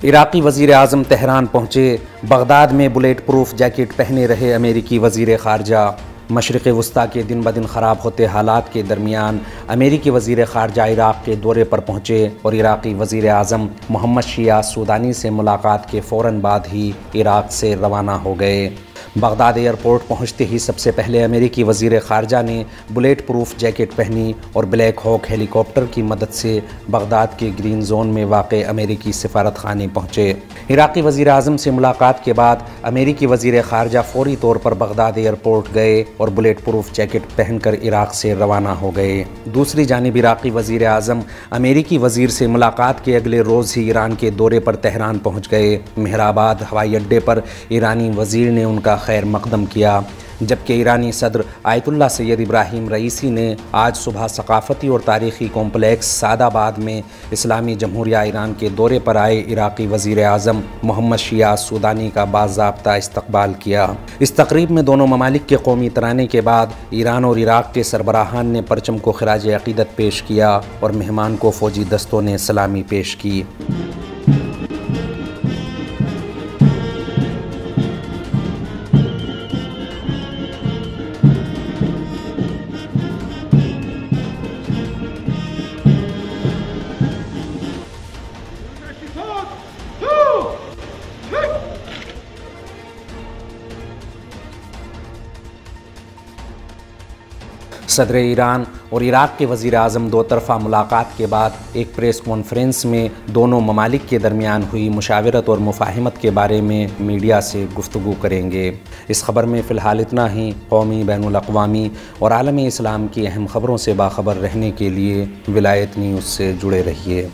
इराक़ी वज़ीर आज़म तेहरान पहुँचे। बगदाद में बुलेट प्रूफ जैकेट पहने रहे अमेरिकी वज़ीर ख़ारजा। मशरिक़ वस्ता के दिन ब दिन ख़राब होते हालात के दरमियान अमेरिकी वज़ीर ख़ारजा इराक़ के दौरे पर पहुँचे और इराक़ी वज़ीर आज़म मोहम्मद शिया सूदानी से मुलाकात के फ़ौरन बाद ही इराक़ से रवाना हो गए। बगदाद एयरपोर्ट पहुंचते ही सबसे पहले अमेरिकी वज़ीर ख़ारजा ने बुलेट प्रूफ जैकेट पहनी और ब्लैक हॉक हेलीकॉप्टर की मदद से बगदाद के ग्रीन जोन में वाक़ अमेरिकी सिफारत खाने पहुँचे। इराक़ी वज़ीर आज़म से मुलाकात के बाद अमेरिकी वज़ीर ख़ारजा फ़ौरी तौर पर बगदाद एयरपोर्ट गए और बुलेट प्रूफ जैकेट पहनकर इराक़ से रवाना हो गए। दूसरी जानिब इराक़ी वज़ीर आज़म अमेरिकी वज़ीर से मुलाकात के अगले रोज़ ही ईरान के दौरे पर तेहरान पहुँच गए। मेहराबाद हवाई अड्डे पर ईरानी वज़ीर ने उनका खैर मकदम किया, जबकि ईरानी सदर आयतुल्ला सैयद इब्राहिम रईसी ने आज सुबह सकाफ़ती और तारीख़ी कॉम्प्लेक्स सादाबाद में इस्लामी जमहूरिया ईरान के दौरे पर आए इराक़ी वज़ीर आज़म मोहम्मद शिया सूदानी का बाज़ाब्ता इस्तकबाल किया। इस तकरीब में दोनों ममालिक के कौमी तराने के बाद ईरान और इराक़ के सरबराहान ने परचम को ख़िराज अक़ीदत पेश किया और मेहमान को फ़ौजी दस्तों ने सलामी पेश की। सदर ईरान और इराक़ के वज़ीर आज़म दो तरफ़ा मुलाकात के बाद एक प्रेस कॉन्फ्रेंस में दोनों ममालिक के दरमियान हुई मुशावरत और मुफ़ाहिमत के बारे में मीडिया से गुफ्तगू करेंगे। इस खबर में फ़िलहाल इतना ही। कौमी, बैनुल अक़वामी और आलमी इस्लाम की अहम ख़बरों से बाखबर रहने के लिए विलायत न्यूज़ से जुड़े रहिए।